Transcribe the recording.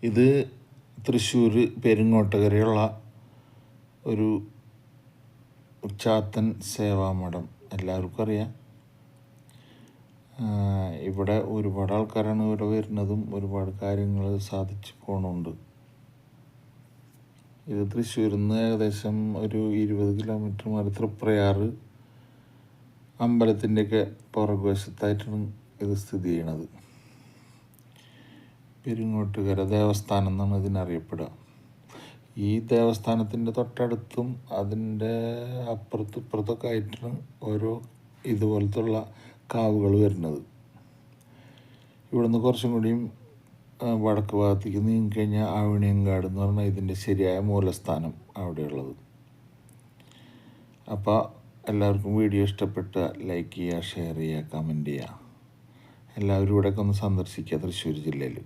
ഇത് തൃശ്ശൂർ പെരിങ്ങോട്ടുകരയുള്ള ഒരു ചാത്തൻ സേവാമഠം എല്ലാവർക്കും അറിയാം. ഇവിടെ ഒരുപാട് ആൾക്കാരാണ് ഇവിടെ വരുന്നതും ഒരുപാട് കാര്യങ്ങൾ സാധിച്ചു പോകണുണ്ട്. ഇത് തൃശ്ശൂരിൽ നിന്ന് ഏകദേശം ഒരു 20 കിലോമീറ്റർ മാറി തൃപ്രയാർ അമ്പലത്തിൻ്റെയൊക്കെ പുറകുവശത്തായിട്ടാണ് ഇത് സ്ഥിതി ചെയ്യണത്. പെരിങ്ങോട്ടുകര ദേവസ്ഥാനം എന്നാണ് ഇതിനറിയപ്പെടുക. ഈ ദേവസ്ഥാനത്തിൻ്റെ തൊട്ടടുത്തും അതിൻ്റെ അപ്പുറത്തും ഇപ്പുറത്തൊക്കെ ആയിട്ടാണ് ഓരോ ഇതുപോലത്തുള്ള കാവുകൾ വരുന്നത്. ഇവിടുന്ന് കുറച്ചും കൂടിയും വടക്ക് ഭാഗത്തേക്ക് നീങ്ങിക്കഴിഞ്ഞാൽ ആവണിയങ്കാട് എന്ന് പറഞ്ഞാൽ ഇതിൻ്റെ ശരിയായ മൂലസ്ഥാനം അവിടെയുള്ളത്. അപ്പോൾ എല്ലാവർക്കും വീഡിയോ ഇഷ്ടപ്പെട്ട ലൈക്ക് ചെയ്യുക, ഷെയർ ചെയ്യുക, കമൻറ്റ് ചെയ്യുക. എല്ലാവരും ഇവിടെയൊക്കെ ഒന്ന് സന്ദർശിക്കുക തൃശ്ശൂർ ജില്ലയിൽ.